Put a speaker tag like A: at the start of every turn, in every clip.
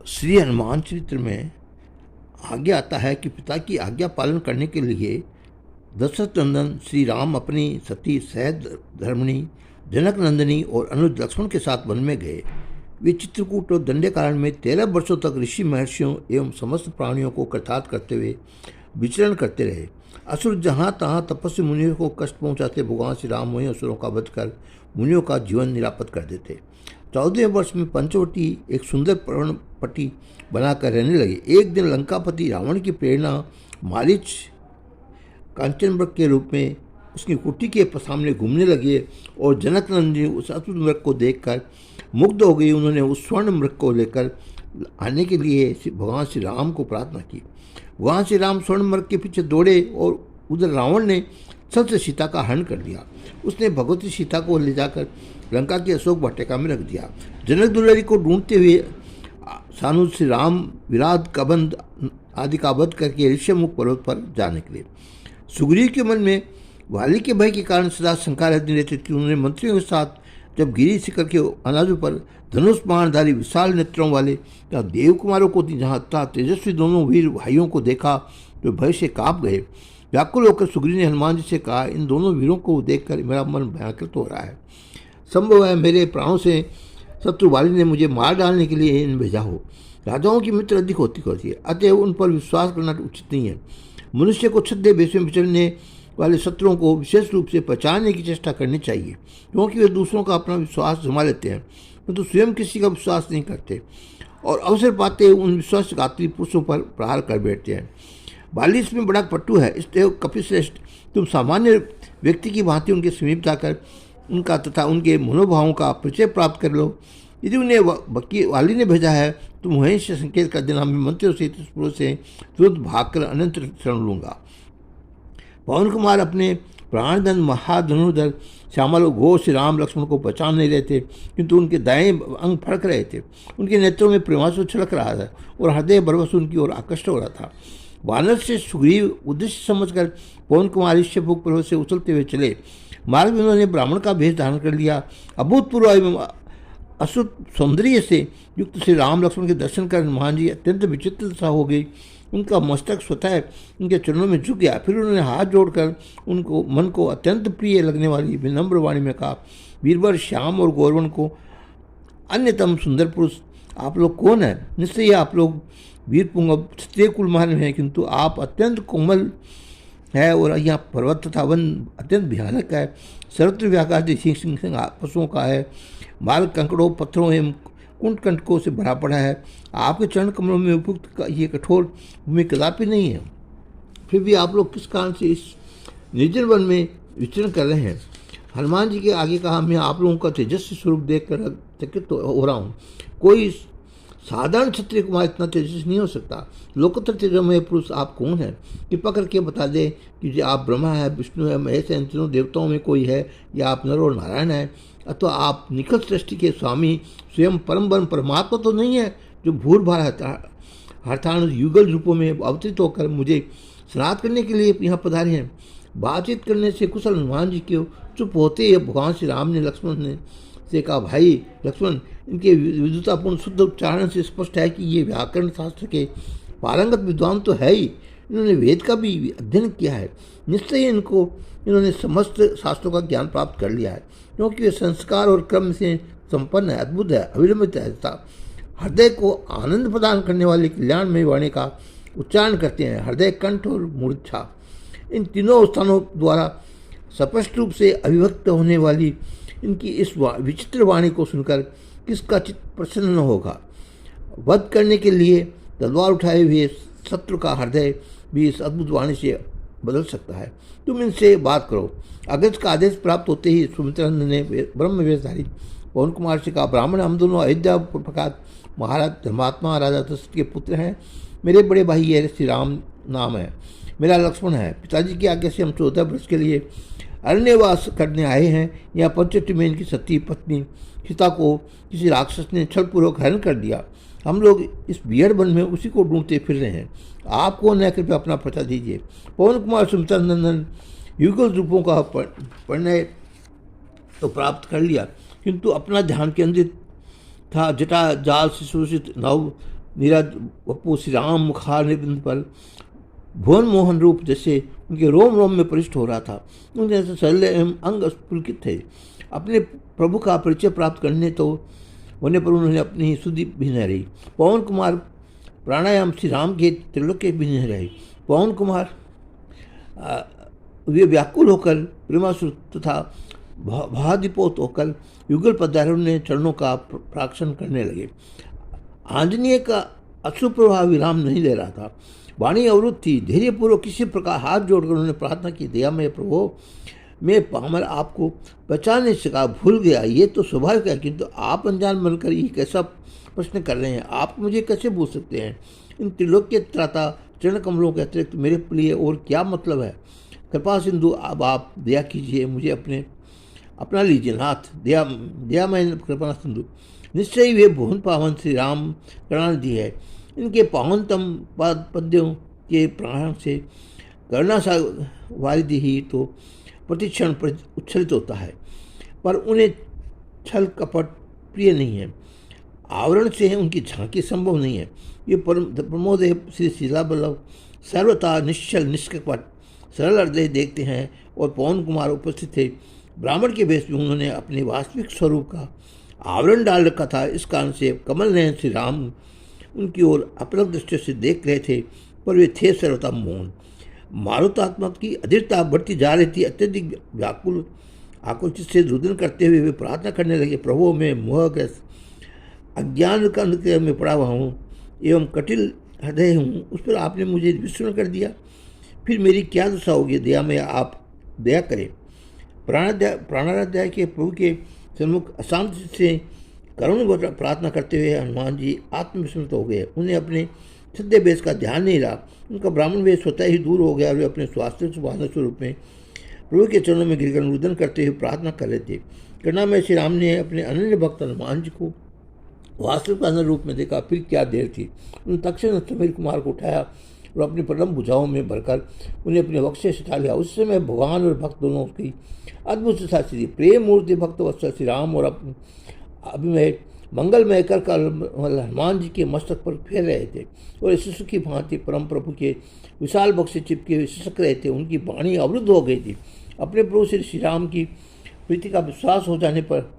A: श्री हनुमान चरित्र में आगे आता है कि पिता की आज्ञा पालन करने के लिए दशरथ नंदन श्री राम अपनी सती सहज धर्मणी जनक नंदिनी और अनुज लक्ष्मण के साथ वन में गए। वे चित्रकूट और दंडेकारण में 13 वर्षों तक ऋषि महर्षियों एवं समस्त प्राणियों को कृतार्थ करते हुए विचरण करते रहे। असुर जहाँ तहाँ तपस्वी मुनियों को कष्ट पहुँचाते भगवान श्री राम वहीं असुरों का वध कर मुनियों का जीवन निरापद कर देते। 14वें वर्ष में पंचवटी एक सुंदर पर्णपट्टी बनाकर रहने लगे। एक दिन लंकापति रावण की प्रेरणा मारीच कांचनमृग के रूप में उसकी कुटी के सामने घूमने लगे और जनक नंदिनी उस अद्भुत मृग को देखकर मुग्ध हो गई। उन्होंने उस स्वर्ण मृग को लेकर आने के लिए भगवान श्री राम को प्रार्थना की। भगवान श्री राम स्वर्ण मृग के पीछे दौड़े और उधर रावण ने सबसे सीता का हरण कर दिया। उसने भगवती सीता को ले जाकर लंका की अशोक वाटिका में रख दिया। जनक दुलारी को ढूंढते हुए सानु श्री राम विराट कबंध आदि का वध करके ऋष्यमुख पर्वत पर जा निकले। सुग्रीव के मन में वाली के भय के कारण सदा शंका रहती रहती थी। उन्होंने मंत्रियों के साथ जब गिरी शिखर के अनाजों पर धनुष बाणधारी विशाल नेत्रों वाले या देव कुमारों को जहाँ तेजस्वी दोनों वीर भाइयों को देखा तो भय से काँप गए। व्याकुल होकर सुग्रीव ने हनुमान जी से कहा, इन दोनों वीरों को देखकर मेरा मन भयंकृत हो रहा है। संभव है मेरे प्राणों से शत्रु वाली ने मुझे मार डालने के लिए इन भेजा हो। राजाओं की मित्र अधिक होती है, अतएव उन पर विश्वास करना उचित नहीं है। मनुष्य को छद्म वेश में विचरने वाले शत्रुओं को विशेष रूप से पहचानने की चेष्टा करनी चाहिए, क्योंकि वे दूसरों का अपना विश्वास जमा लेते हैं परंतु स्वयं किसी का विश्वास नहीं करते और अवसर पाते उन विश्वासघाती पुरुषों पर प्रहार कर बैठते हैं। बाली इसमें बड़ा पट्टू है, इसलिए कपिश्रेष्ठ तुम सामान्य व्यक्ति की भांति उनके समीप जाकर उनका तथा उनके मनोभावों का परिचय प्राप्त कर लो। यदि उन्हें वाली ने भेजा है तो वहीं से संकेत कर देना। मैं मंत्रियों से इस पुरुष से तुरंत भागकर अनंत शरण लूँगा। पवन कुमार अपने प्राणधन महाधनुर्धर श्यामल घोष श्री राम लक्ष्मण को पहचान नहीं रहे थे, किंतु उनके दाएं अंग फड़क रहे थे। उनके नेत्रों में प्रेमासु छलक रहा था और हृदय बरबस उनकी ओर आकृष्ट हो रहा था। वानर से सुग्रीव उद्देश्य समझकर पवन कुमार ऋष्यमुख पर्वत से उछलते हुए चले। मार्ग में उन्होंने ब्राह्मण का भेष धारण कर लिया। अभूतपूर्व एवं अशुद्ध सौंदर्य से युक्त श्री राम लक्ष्मण के दर्शन कर हनुमान जी अत्यंत विचित्र सा हो गई। उनका मस्तक स्वतः उनके चरणों में झुक गया। फिर उन्होंने हाथ जोड़कर उनको मन को अत्यंत प्रिय लगने वाली विनम्र वाणी में कहा, वीरवर श्याम और गौरवन को अन्यतम सुंदर पुरुष आप लोग कौन है? निश्चय आप लोग वीर पुंगव क्षत्रिय कुलमान हैं, किंतु आप अत्यंत कोमल है और यहाँ पर्वत तथा वन अत्यंत भयानक है। सर्वत्र व्याकार सिंह पशुओं का है। मार्ग कंकड़ों पत्थरों एवं कुंट कंटकों से भरा पड़ा है। आपके चरण कमलों में उपयुक्त ये कठोर भूमि कदापि नहीं है। फिर भी आप लोग किस कारण से इस निर्जन वन में विचरण कर रहे हैं? हनुमान जी के आगे कहा, मैं आप लोगों का तेजस्वी स्वरूप देखकर चकित हो रहा हूँ। कोई साधारण क्षत्रिय कुमार इतना तेजस्वी नहीं हो सकता। लोकत्र तेजमय पुरुष आप कौन है? कृपा करके बता दे कि आप ब्रह्मा है, विष्णु है, महेश है, इन तीनों देवताओं में कोई है या आप नर और नारायण है, अथवा आप निखल सृष्टि के स्वामी स्वयं परम ब्रह्म परमात्मा तो नहीं है जो भूर भार हर्थाण युगल रूपों में अवतरित होकर मुझे स्नात करने के लिए यहाँ पधारे हैं। बातचीत करने से कुशल हनुमान जी के चुप होते ही भगवान श्री राम ने लक्ष्मण ने से कहा, भाई लक्ष्मण, इनके विद्वतापूर्ण शुद्ध उच्चारण से स्पष्ट है कि ये व्याकरण शास्त्र के पारंगत विद्वान तो है ही, इन्होंने वेद का भी अध्ययन किया है। निश्चय इन्होंने समस्त शास्त्रों का ज्ञान प्राप्त कर लिया है, क्योंकि वे संस्कार और क्रम से संपन्न है, अद्भुत है, अविलंबित है तथा हृदय को आनंद प्रदान करने वाले कल्याणमय वाणी का उच्चारण करते हैं। हृदय, कंठ और मूर्छा इन तीनों स्थानों द्वारा स्पष्ट रूप से अभिव्यक्त होने वाली इनकी इस विचित्र वाणी को सुनकर किसका चित्त प्रसन्न न होगा? वध करने के लिए तलवार उठाए हुए शत्रु का हृदय भी इस अद्भुत वाणी से बदल सकता है। तुम इनसे बात करो। अगस्त का आदेश प्राप्त होते ही सुमित्रानंद ने ब्रह्म वेशधारी पवन कुमार से कहा, ब्राह्मण हम दोनों अयोध्या प्रकाश महाराज धर्मात्मा राजा दशरथ के पुत्र हैं। मेरे बड़े भाई ये श्री राम नाम है, मेरा लक्ष्मण है। पिताजी की आज्ञा से हम 14 वर्ष के लिए अरण्यवास करने आए हैं। यहाँ पंचवटी में इनकी सती पत्नी सीता को किसी राक्षस ने छलपूर्वक हरण कर दिया। हम लोग इस बियड़ वन में उसी को ढूंढते फिर रहे हैं। आप कौन है, कृपया अपना पता दीजिए। पवन कुमार सुमित्रानंदन युगल रूपों का परिणय तो प्राप्त कर लिया, किंतु अपना ध्यान केंद्रित था जटा जाल से सुषित नव मेरा बप्पू श्री राम मुखार निबंध पर भुवन मोहन रूप जैसे उनके रोम रोम में प्रविष्ट हो रहा था। उनके जैसे शल्य एवं अंग पुलकित थे। अपने प्रभु का परिचय प्राप्त करने तो होने पर उन्होंने अपनी ही सुधि भी न रही। पवन कुमार प्राणायाम श्री राम के त्रिलोक्य भी नहीं रहे। पवन कुमार वे व्याकुल होकर प्रेमासुर तथा भादीपोत होकर युगल पधारों ने चरणों का प्राक्षण करने लगे। आंजनेय का अश्रुप्रवाह विराम नहीं ले रहा था। वाणी अवरुद्ध थी। धैर्यपूर्वक किसी प्रकार हाथ जोड़कर उन्होंने प्रार्थना की, दयामय प्रभु, मैं पामर आपको पहचान नहीं सका, भूल गया। ये तो स्वाभाविक है, किंतु आप अनजान बनकर ये कैसा प्रश्न कर रहे हैं? आप मुझे कैसे भूल सकते हैं? इन त्रिलोक्य त्राता चरण कमलों के अतिरिक्त मेरे लिए और क्या मतलब है? कृपा सिंधु, अब आप दया कीजिए, मुझे अपना लीजिए नाथ, दयामय कृपा सिंधु। निश्चय ही वे भुवन पावन श्री राम करुणानिधि है। इनके पावनतम पद्यों के प्राण से करुणा सा वारिधि ही तो प्रतिक्षण उच्छलित होता है, पर उन्हें छल कपट प्रिय नहीं है। आवरण से उनकी झांकी संभव नहीं है। ये प्रमोद श्री शीला बल्लभ सर्वथा निश्चल निष्कपट सरल हृदय देखते हैं। और पवन कुमार उपस्थित थे। ब्राह्मण के वेश में उन्होंने अपने वास्तविक स्वरूप का आवरण डाल रखा था। इस कारण से कमल नयन श्री राम उनकी ओर अपलक दृष्टि से देख रहे थे, पर वे थे सर्वथा मौन। मारुतात्मा की अधीरता बढ़ती जा रही थी। अत्यधिक व्याकुल आकुल से रुदन करते हुए वे प्रार्थना करने लगे, प्रभु मैं मोहग्रस्त अज्ञान का अंधकार में पड़ा हुआ हूँ एवं कटिल हृदय हूँ, उस पर आपने मुझे विस्मरण कर दिया। फिर मेरी क्या दशा होगी? दया में आप दया करें। प्राणाध्याय के प्रभु के सन्मुख अशांत से करुण प्रार्थना करते हुए हनुमान जी आत्मविस्मृत हो गए। उन्हें अपने सत्य वेश का ध्यान नहीं रहा। उनका ब्राह्मण वेश स्वतः ही दूर हो गया और वे अपने स्वास्थ्य सुभाषण स्वरूप में प्रभु के चरणों में गिरकर रुदन करते हुए प्रार्थना कर रहे थे। करुणामय श्री राम ने अपने अनन्य भक्त हनुमान जी को वास्तविक अंदर रूप में देखा। फिर क्या देर थी, उन्होंने तक्षण समीर कुमार को उठाया और अपनी परम भुजाओं में भरकर उन्हें अपने वक्ष से सटा लिया। उस समय भगवान और भक्त दोनों की अद्भुत साक्षी थी। प्रेम मूर्ति भक्त वत्सल श्री राम और अभिमय मंगलमय कर हनुमान जी के मस्तक पर फेर रहे थे और शिशु की भांति परम प्रभु के विशाल बक्से चिपके हुए सिसक रहे थे। उनकी वाणी अवरुद्ध हो गई थी। अपने प्रभु श्री राम की प्रीति का विश्वास हो जाने पर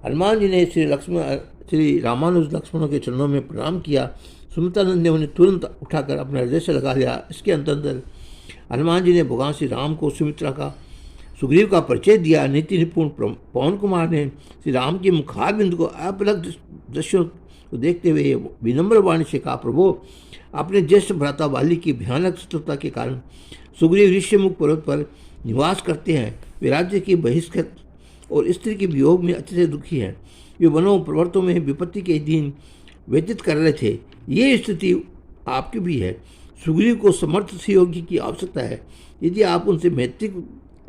A: हनुमान जी ने श्री रामानुज लक्ष्मणों के चरणों में प्रणाम किया। सुमित्रानंद ने उन्हें तुरंत उठाकर अपने हृदय से लगा लिया। इसके अंतर हनुमान जी ने भगवान श्री राम को सुग्रीव का परिचय दिया। नीति निपुण पवन कुमार ने श्री राम के मुखारबिंद को अपलक दृश्यों को देखते हुए विनम्र वाणी से कहा, प्रभु अपने ज्येष्ठ भ्राता वाली की भयानक शत्रुता के कारण सुग्रीव ऋष्यमुख पर्वत पर निवास करते हैं। वे राज्य की बहिष्कृत और स्त्री के वियोग में अच्छे से दुखी हैं। वे वनों पर्वतों में विपत्ति के दिन व्यतीत कर रहे थे। ये स्थिति आपकी भी है। सुग्रीव को समर्थ सहयोगी की आवश्यकता है। यदि आप उनसे मैत्री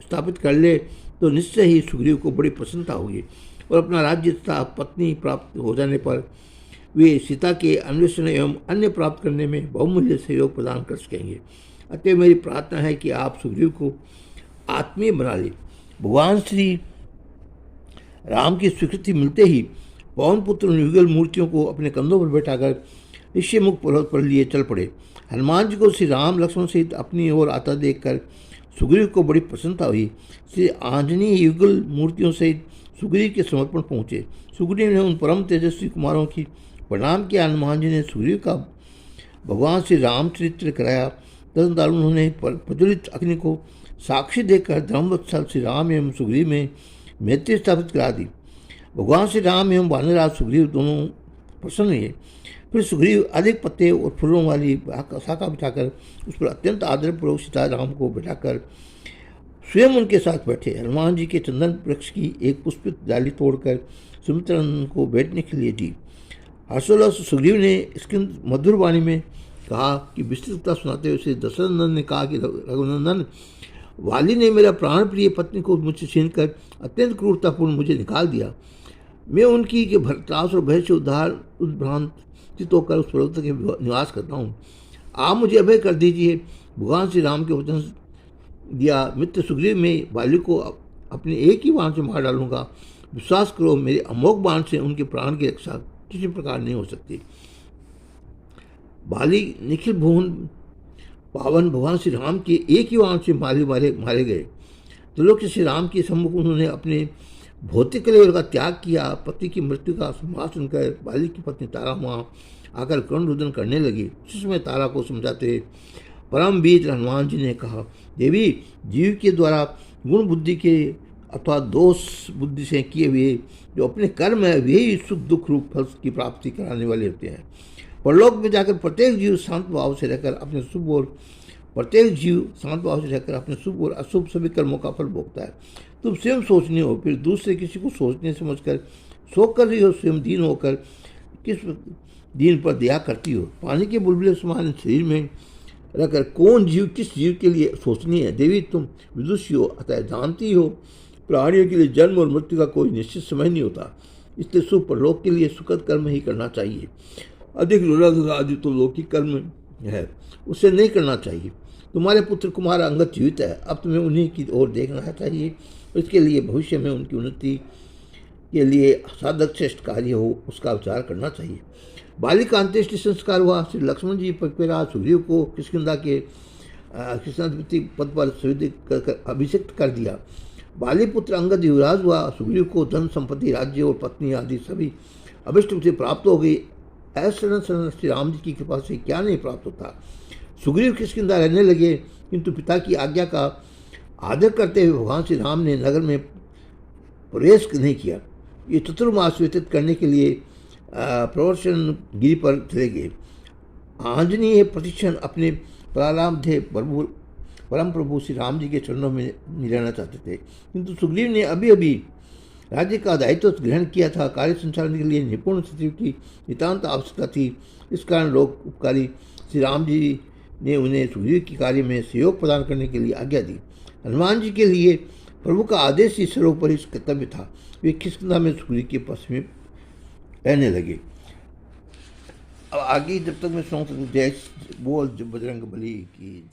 A: स्थापित कर ले तो निश्चय ही सुग्रीव को बड़ी प्रसन्नता होगी और अपना राज्य तथा पत्नी प्राप्त हो जाने पर वे सीता के अन्वेषण एवं अन्य प्राप्त करने में बहुमूल्य सहयोग प्रदान कर सकेंगे। अतः मेरी प्रार्थना है कि आप सुग्रीव को आत्मीय बना ले। भगवान श्री राम की स्वीकृति मिलते ही पवन पुत्र युगल मूर्तियों को अपने कंधों पर बैठाकर ऋष्यमुख पर्वत पर लिए चल पड़े। हनुमान जी को श्री राम लक्ष्मण सहित अपनी ओर आता देखकर सुग्रीव को बड़ी प्रसन्नता हुई। श्री आंजनेय युगल मूर्तियों सहित सुग्रीव के समर्पण पहुँचे। सुग्रीव ने उन परम तेजस्वी कुमारों की प्रणाम किया। हनुमान जी ने सुग्रीव का भगवान श्री रामचरित्र कराया। तदनंतर उन्होंने प्रज्वलित अग्नि को साक्षी देकर धर्मवत्सल श्री राम एवं सुग्रीव में मैत्री स्थापित करा दी। भगवान श्री राम एवं वानरराज सुग्रीव दोनों प्रसन्न हुए। फिर सुग्रीव अधिक पत्ते और फूलों वाली शाखा बिठाकर उस पर अत्यंत आदरपूर्वक सीता राम को बिठाकर स्वयं उनके साथ बैठे। हनुमान जी के चंदन वृक्ष की एक पुष्पित डाली तोड़कर सुमित्रानंद को बैठने के लिए दी। हर्षोल्लास सुग्रीव ने इसकी मधुर वाणी में कहा कि विस्तृतता सुनाते हुए श्री दशरथनंदन ने कहा कि रघुनंदन, वाली ने मेरा प्राण प्रिय पत्नी को मुझसे छीन कर अत्यंत क्रूरतापूर्ण मुझे निकाल दिया। मैं उनकी के त्रास और भय से उद्भ्रांतित होकर उस पर्वत के निवास करता हूँ। आप मुझे अभय कर दीजिए। भगवान श्री राम के वचन दिया, मित्र सुग्रीव में वाली को अपने एक ही बाण से मार डालूंगा। विश्वास करो, मेरे अमोघ बाण से उनके प्राण की रक्षा किसी प्रकार नहीं हो सकती। बाली निखिल भुवन पावन भगवान श्री राम के एक ही वाहन से मारे मारे मारे गए। त्रिलोक श्री राम के सम्मुख उन्होंने अपने भौतिक कलेवर का त्याग किया। पति की मृत्यु का समाचार सुनकर बाली की पत्नी तारा वहाँ आकर कर्ण रुदन करने लगी। उस समय तारा को समझाते परमवीर हनुमान जी ने कहा, देवी, जीव के द्वारा गुण बुद्धि के अथवा दोष बुद्धि से किए हुए जो अपने कर्म है वे ही सुख दुख रूप फल की प्राप्ति कराने वाले होते हैं। परलोक में जाकर प्रत्येक जीव शांत भाव से रहकर अपने शुभ और अशुभ सभी कर्मों का फल भोगता है। तुम स्वयं सोचनी हो, फिर दूसरे किसी को सोचने समझकर शोक कर रही हो, स्वयं दीन होकर किस दीन पर दया करती हो। पानी के बुलबुले समान शरीर में रहकर कौन जीव किस जीव के लिए सोचनी है। देवी, तुम विदुषी हो, अतः जानती हो प्राणियों के लिए जन्म और मृत्यु का कोई निश्चित समय नहीं होता। इसलिए शुभ परलोक के लिए सुखद कर्म ही करना चाहिए। अधिक आदि तो लौकिक कर्म है, उसे नहीं करना चाहिए। तुम्हारे पुत्र कुमार अंगद जीवित है, अब तुम्हें उन्हीं की ओर देखना चाहिए। इसके लिए भविष्य में उनकी उन्नति के लिए साधक श्रेष्ठ कार्य हो उसका विचार करना चाहिए। बाली का अंत्येष्टि संस्कार हुआ। श्री लक्ष्मण जी पृथ्वीराज सुग्रीव को किष्किंधा के कृष्णाधिपति पद पर अभिषिक्त कर दिया। बाली पुत्र अंगद युवराज हुआ। सुग्रीव को धन संपत्ति राज्य और पत्नी आदि सभी अभिष्ट से प्राप्त हो गई। ऐसा श्री राम जी की कृपा से क्या नहीं प्राप्त होता। सुग्रीव किष्किंधा रहने लगे, किंतु पिता की आज्ञा का आदर करते हुए भगवान श्री राम ने नगर में प्रवेश नहीं किया। ये चतुर्मास व्यतीत करने के लिए प्रवर्षण गिरी पर चले गए। आंजनेय प्रतिक्षण अपने प्रारब्धे परम प्रभु श्री राम जी के चरणों में रहना चाहते थे, किंतु सुग्रीव ने अभी अभी राज्य का दायित्व ग्रहण किया था। कार्य संचालन के लिए निपुण सचिव की नितांत आवश्यकता थी। इस कारण लोक उपकारी श्री राम जी ने उन्हें सुग्रीव के कार्य में सहयोग प्रदान करने के लिए आज्ञा दी। हनुमान जी के लिए प्रभु का आदेश ही सर्वोपरि कर्तव्य था। वे किष्किंधा में सुग्रीव के पक्ष में रहने लगे। अब आगे जब तक मैं सुनाऊँ जय बोल बजरंग बली की।